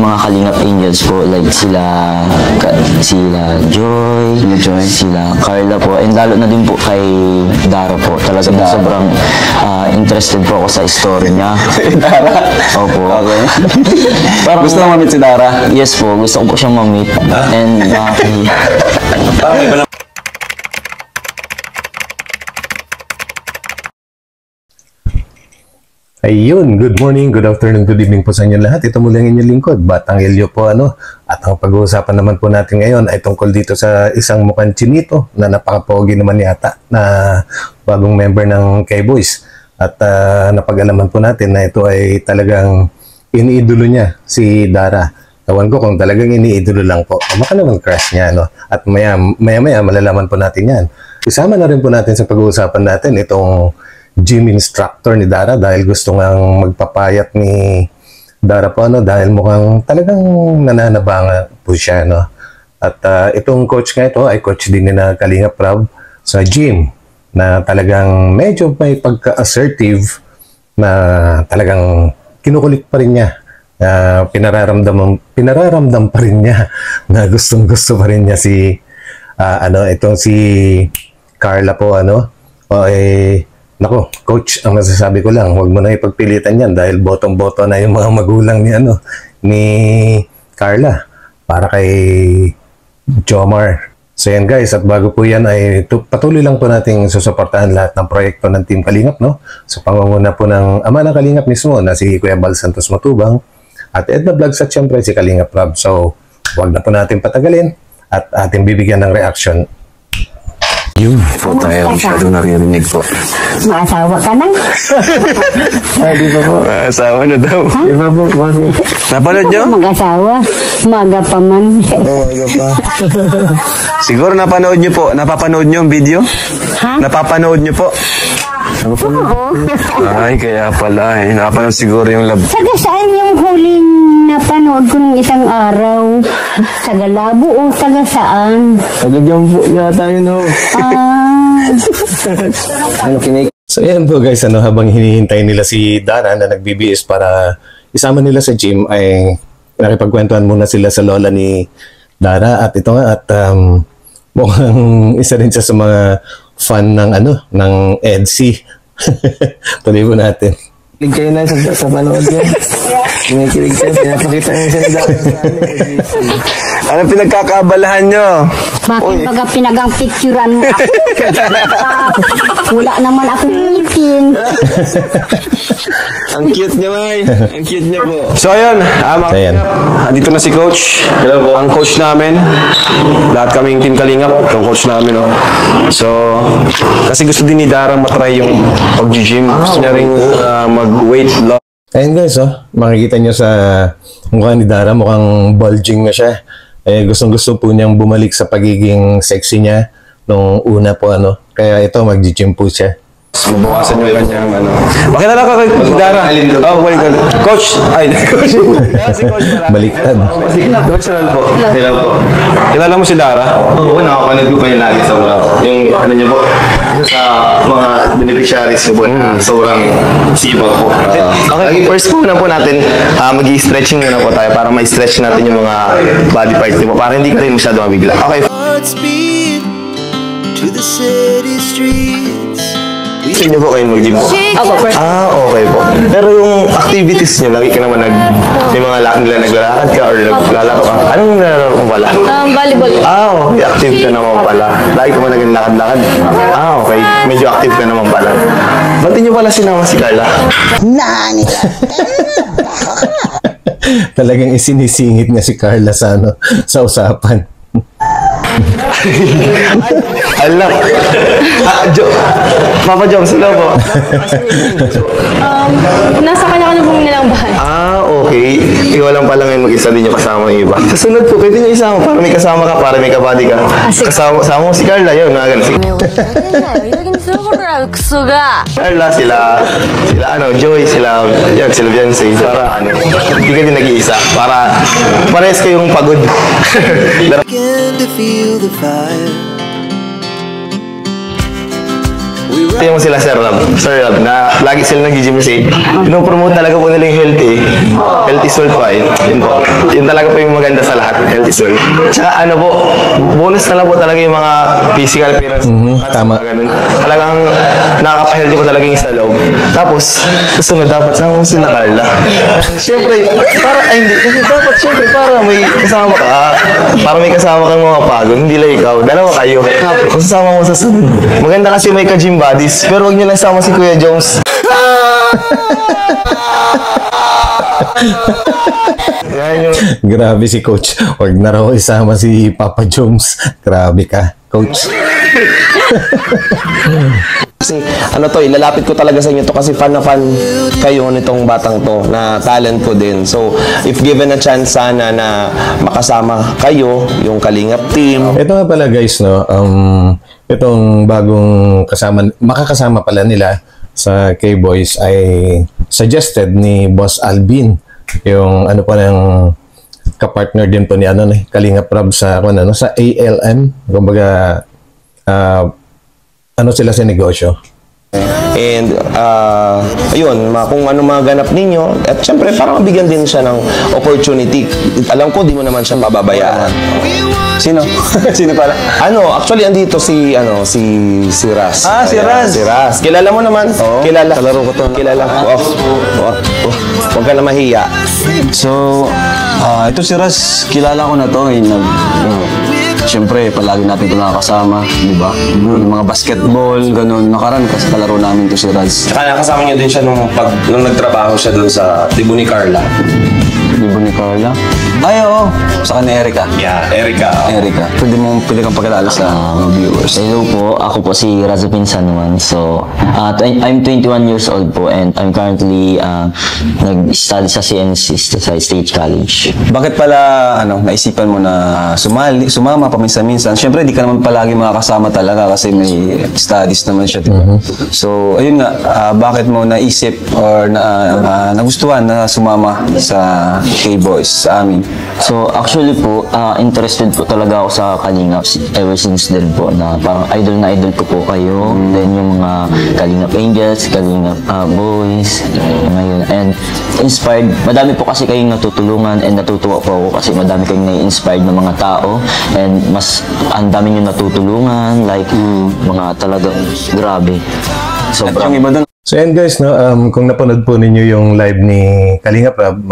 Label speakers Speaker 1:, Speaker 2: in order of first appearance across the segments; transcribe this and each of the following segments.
Speaker 1: yung mga Kalingap Angels po, like sila Joy, sila Carla po, and lalo na din po kay Dara po. Talagang sobrang interested po ako sa story niya. Dara? Opo. Okay. Parang, gusto mo ma-meet si Dara? Yes po, gusto ko po siyang ma-meet. And
Speaker 2: Ayun, good morning, good afternoon, good evening po sa inyo lahat. Ito muli ang inyong lingkod, Batang Elio po At ang pag-uusapan naman po natin ngayon ay tungkol dito sa isang mukhang chinito na napaka-pogi naman yata na bagong member ng K-Boys. At napag-alaman po natin na ito ay talagang iniidolo niya, si Dara. Tawan ko kung talagang iniidolo lang po. Baka naman crush niya, At maya-maya malalaman po natin yan. Isama na rin po natin sa pag-uusapan natin itong gym instructor ni Dara dahil gusto ngang magpapayat ni Dara po dahil mukhang talagang nananabanga po siya At itong coach nga ito ay coach din ni na Kalingap Rab sa gym na talagang medyo may pagka-assertive na talagang kinukulit pa rin niya. Pinararamdam pa rin niya na gustong-gusto pa rin niya si itong si Carla po Nako, coach, ang masasabi ko lang, huwag mo na ipagpilitan yan dahil botong-boto na yung mga magulang ni Carla para kay Jomar. So yan guys, at bago po yan ay patuloy lang po nating susuportahan lahat ng proyekto ng Team Kalingap, So pangunguna po ng ama ng Kalingap mismo na si Kuya Bal Santos Matubang at Edna Vlogs at syempre si Kalingap Rob. So huwag na po natin patagalin at ating bibigyan ng reaction.
Speaker 3: Yun po tayo, masyado naririnig po.
Speaker 4: Maasawa ka na?
Speaker 3: Di ba po? Maasawa na daw. Di ba po? Napanood nyo?
Speaker 4: Mag-asawa. Maga pa man.
Speaker 3: Maga pa. Siguro napanood nyo po. Napapanood nyo ang video?
Speaker 4: Ha?
Speaker 3: Napapanood nyo po?
Speaker 4: Oo.
Speaker 3: Ay, kaya pala Napanood siguro yung lab.
Speaker 4: Saga saan yung huling napanood ko ng isang araw? Sa Galabo o taga saan?
Speaker 3: Tagagyang po yata yun
Speaker 2: So yan po guys, habang hinihintay nila si Dara na nagbibihis para isama nila sa gym ay nakipagkwentuhan muna sila sa lola ni Dara at ito nga mukhang isa rin siya sa mga fan ng ng EDC. Tuloy po natin.
Speaker 3: Kilig kayo na sa panood yan. Kinikilig kayo, pinapakita nyo siya ni Dara. Ano pinagkakaabalahan nyo?
Speaker 4: Bakit baga pinagang picturean mo ako? Wala naman akong ngipin.
Speaker 3: Ang cute niya, May. Ang cute niya po. So, ayun. Andito na si Coach. Hello po. Ang coach namin. Lahat kaming Team Kalingap. Ang coach namin, So, kasi gusto din ni Dara matry yung pag-gym. Gusto niya rin mag-weight loss.
Speaker 2: Ayun guys, makikita nyo sa mukha ni Dara, mukhang bulging na siya. Gustong-gusto po niyang bumalik sa pagiging sexy niya nung una po Kaya ito, mag-gym po siya.
Speaker 3: Mabawasan yung kanyang Makilala ka kay Dara. Oh, well, Coach. Ay, Coach. Si Coach pala.
Speaker 2: Baliktad.
Speaker 3: Coach na po. Kilala mo si Dara?
Speaker 5: Oo, nakapanood ko pa yun lagi sa yung niyo po, sa mga beneficiaries niyo po na sobrang sipag po. Okay, first po na po natin, mag-i-stretching muna po tayo para ma-stretch natin yung mga body parts niyo po para hindi ka rin masyado mabigla. Okay.
Speaker 6: Speed to the city streets.
Speaker 5: Gusto niyo po kayo mag-gym po? Okay po. Pero yung activities niyo, lagi ka naman may mga naglalakad ka or naglalaro ka. Anong naglalaro mo pala?
Speaker 7: Volleyball.
Speaker 5: Okay. Active ka naman pala. Lagi ka man naglalakad-lakad? Okay. Medyo active ka naman pala. Ba't niyo pala sinama si Carla?
Speaker 2: Talagang isinisingit niya si Carla sa usapan.
Speaker 5: Alam. Papa Jom, sila po.
Speaker 7: Nasa kanya-kanya pong nilang bahay.
Speaker 5: Okay. Ikaw lang pala ngayon mag-isa din yung kasama ng iba. Sa sunod po, pwede niyo isama para may kasama ka, para may kabady ka. Kasama mo si Carla, yun. Carla, sila Joy, sila Beyonce. Para hindi ka din nag-iisa. Para parehas kayong pagod.
Speaker 6: To feel the fire.
Speaker 5: Tingnan mo sila Sir Rob, na lagi sila nag-gym kasi pinopromote talaga po nila yung healthy soul pa. Yun talaga po yung maganda sa lahat, health is wealth. Tsaka ano po, bonus na lang po talaga yung mga physical appearance.
Speaker 2: Tama.
Speaker 5: Ganun. Talagang nakaka-healthy po talaga yung sa loob. Tapos, susunod dapat sama mo sila Carla. Siyempre, hindi. Kasi dapat siyempre, para may kasama ka. Para may kasama kang mga pagod. Hindi lang ikaw. Dalawa kayo. Kung sasama mo sa sunod. Maganda kasi may ka-gym buddies. Pero huwag nyo lang sama si Kuya Jones. Yan yung...
Speaker 2: Grabe si Coach. Huwag na raw isama si Papa Jones. Grabe ka, Coach.
Speaker 3: Kasi ano to, ilalapit ko talaga sa inyo to kasi fan na fan kayo nitong batang to na talent ko din. So, if given a chance sana na makasama kayo, yung Kalingap team.
Speaker 2: Ito nga pala guys, no, itong bagong makakasama pala nila sa K-Boys ay suggested ni Boss Alvin. Yung ano pa ng kapartner din po ni Kalingap Rab sa sa ALM. Kumbaga ano sila sa negosyo.
Speaker 3: And ayun, kung ano mga ganap ninyo, at syempre para mabigyan din siya ng opportunity. Alam ko di mo naman siya mababayaan.
Speaker 1: Sino? Sino pala?
Speaker 3: Actually andito si Ras.
Speaker 1: Si Raz.
Speaker 3: Si Raz. Kilala mo naman?
Speaker 1: Oo.
Speaker 3: Kilala. Kalaro ko to. Kilala. Huwag ka na mahiya.
Speaker 1: So, ito si Raz, kilala ko na to. Siyempre, palagi natin ito nakakasama, di ba? Yung mga basketball, ganun. Nakaraan kasi kalaro namin to si Raz.
Speaker 3: Tsaka nakasama niya din siya nung nagtrabaho siya doon sa Tibo ni Carla.
Speaker 1: Tibo ni Carla? Ay, oo. Saka ni Erica.
Speaker 3: Yeah, Erica.
Speaker 1: Pwede kang pagkalala sa mga viewers. Hello po, ako po si Razapin Sanwan. So, I'm 21 years old po and I'm currently nag-study sa CNC sa State College.
Speaker 8: Bakit pala naisipan mo na sumama paminsan-minsan? Siyempre, di ka naman palagi makakasama talaga kasi may studies naman siya, diba? So, ayun nga, bakit mo naisip or nagustuhan na sumama sa K-Boys sa amin?
Speaker 1: So, actually po, interested po talaga ako sa Kalingap ever since din po na parang idol na idol ko po kayo. Then yung mga Kalingap Angels, Kalingap Boys, ngayon. And inspired, madami po kasi kayong natutulungan and natutuwa po ako kasi madami kayong na-inspired na mga tao and mas ang dami nyo natutulungan, like mga talagang grabe.
Speaker 8: Yung iba doon.
Speaker 2: So yan guys, no, kung napanood po ninyo yung live ni Kalingap Rab,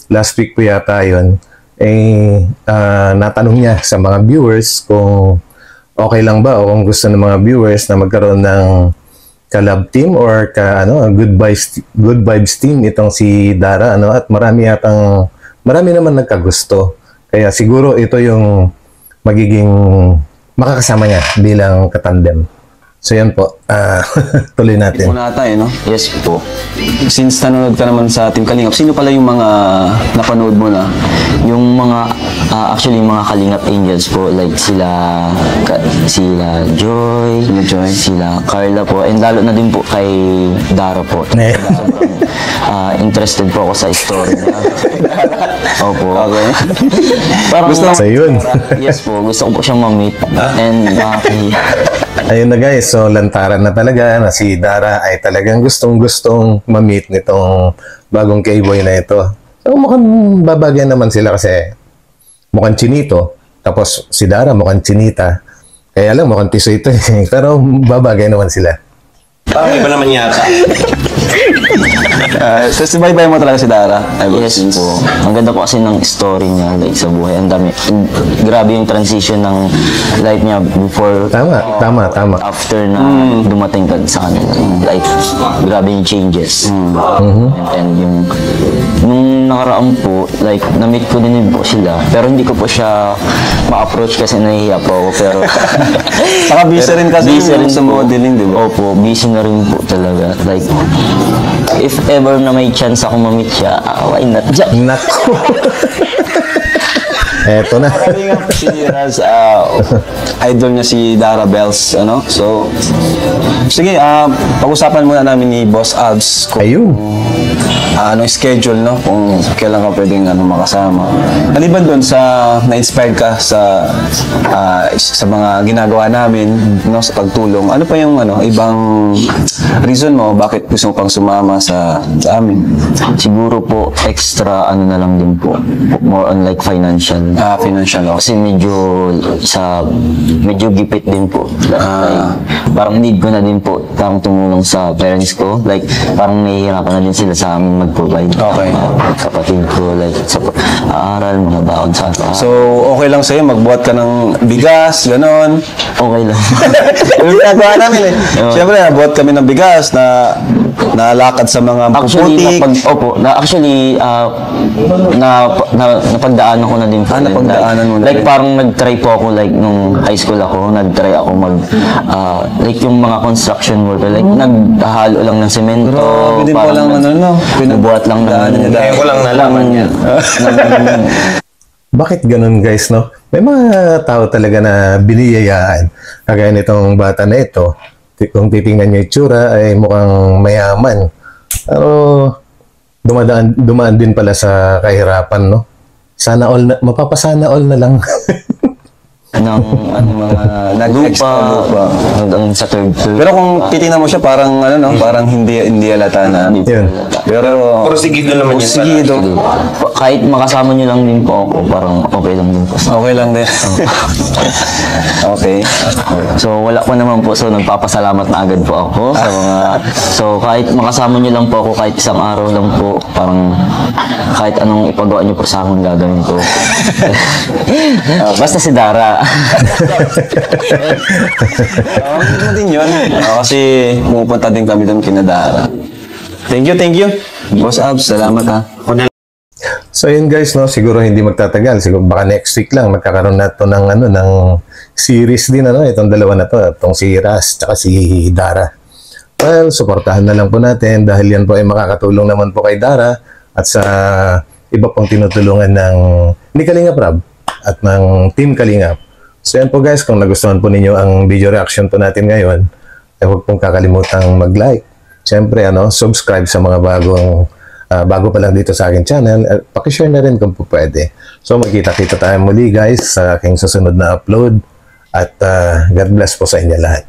Speaker 2: last week po yata yun, natanong niya sa mga viewers kung okay lang ba o kung gusto ng mga viewers na magkaroon ng ka-love team or good vibes team itong si Dara, at marami naman nagkagusto. Kaya siguro ito yung magiging makakasama niya bilang katandem. So yan po, tuloy natin.
Speaker 8: Muna tayo, no?
Speaker 1: Yes po.
Speaker 8: Since nanonood ka naman sa Team Kalingap, sino pala yung mga napanood mo na?
Speaker 1: Yung mga, actually mga Kalingap Angels po, like sila Joy, sila Carla po, and lalo na din po kay Dara po. Sobrang interested po ako sa story niya. Opo.
Speaker 8: Okay.
Speaker 1: Parang,
Speaker 2: So yun.
Speaker 1: yes po, gusto ko po siyang ma-meet. And
Speaker 2: Ayun na guys, so lantaran na talaga na si Dara ay talagang gustong-gustong ma-meet nitong bagong K-boy na ito. So mukhang babagyan naman sila kasi mukhang chinito, tapos si Dara mukhang chinita. Kaya lang mukhang tiso ito eh. Pero babagay naman sila.
Speaker 3: Parang iba naman yata.
Speaker 8: So, subaybay mo talaga si Dara?
Speaker 1: yes po. Ang ganda po kasi ng story niya, like sa buhay. Ang dami. Grabe yung transition ng life niya before.
Speaker 2: Tama.
Speaker 1: After na dumating ka sa kanila. Like, grabe yung changes. And yung nung nakaraan po, like, na-meet ko din po sila. Pero hindi ko po siya ma-approach kasi nahihiya po ako. Pero,
Speaker 8: Saka busy rin kasi sa
Speaker 1: po.
Speaker 8: modeling, di ba?
Speaker 1: Opo, busy na rin po talaga. Like, if ever na may chance ako ma-meet siya, why not?
Speaker 2: Nako. Eto na.
Speaker 8: Si Raz, idol niya si Dara Bells, ano? So, sige, pag-usapan muna namin ni Boss Abs kung
Speaker 2: Ayun.
Speaker 8: anong schedule, no? Kung kailan ka pwedeng makasama. Maliban doon sa na-inspired ka sa mga ginagawa namin, no, sa pagtulong. Ano pa yung ibang reason mo bakit gusto mo pang sumama sa amin?
Speaker 1: Siguro po, extra na lang din po. More on like financial.
Speaker 8: Financial, okay.
Speaker 1: Kasi medyo gipit din po. Like, parang need ko na din po parang tumulong sa parents ko. Like, parang nahihirapan na din sila sa amin mag-provide.
Speaker 8: Okay.
Speaker 1: Kapatid ko, like, sa aaral, mga baon sa
Speaker 8: So, okay lang sa'yo, magbuhat ka ng bigas, ganon.
Speaker 1: okay lang.
Speaker 8: Yung ginagawa namin eh. Siyempre, nabuhat kami ng bigas na nalakad sa mga puputik.
Speaker 1: Napagdaanan ko na din po.
Speaker 8: Napagdaanan mo na
Speaker 1: like,
Speaker 8: rin.
Speaker 1: parang nag-try po ako, like, nung high school ako, nag-try ako like, yung mga construction worker, like, naghahalo lang ng semento.
Speaker 8: Grabe din po lang,
Speaker 1: Binubuhat lang ng...
Speaker 5: Ngayon ko lang nalaman yan.
Speaker 2: Bakit ganun guys, no? May mga tao talaga na biniyayaan. Kagaya nitong bata na ito, kung titingnan niyo itsura ay mukhang mayaman. Pero dumaan din pala sa kahirapan, no? Sana all na, mapapasana all na lang.
Speaker 1: ng mga
Speaker 8: Nag-extra lupa.
Speaker 1: hanggang sa third floor.
Speaker 8: Pero kung titingnan mo siya, parang parang hindi halata na.
Speaker 2: Yun.
Speaker 8: Pero
Speaker 5: Porsigido naman yan.
Speaker 8: Porsigido.
Speaker 1: Kahit makasama nyo lang din po ako, parang okay lang din po.
Speaker 8: Okay lang din. Okay.
Speaker 1: So wala pa naman po, so nagpapasalamat na agad po ako sa mga... So kahit makasama nyo lang po ako, kahit isang araw lang po, parang kahit anong ipagawa nyo po sa akin gagawin ko. Basta si Dara.
Speaker 8: Ano din yun? Kasi pumupunta din kami doon kina Dara. Thank you. Boss Abs, salamat ha.
Speaker 2: So yun guys, no, siguro hindi magtatagal. Siguro baka next week lang magkakaroon na to ng series din itong dalawa na to, itong si Raz tsaka si Dara. Well, suportahan na lang po natin dahil yan po ay makakatulong naman po kay Dara at sa iba pong tinutulungan ni Kalingap Rab at ng Team Kalingap. So yan po guys, kung nagustuhan po ninyo ang video reaction po natin ngayon, ay huwag pong kakalimutang mag-like. Siyempre, subscribe sa mga bago pa lang dito sa aking channel. Pakishare na rin kung po pwede. So magkita-kita tayo muli guys sa aking susunod na upload. At God bless po sa inyo lahat.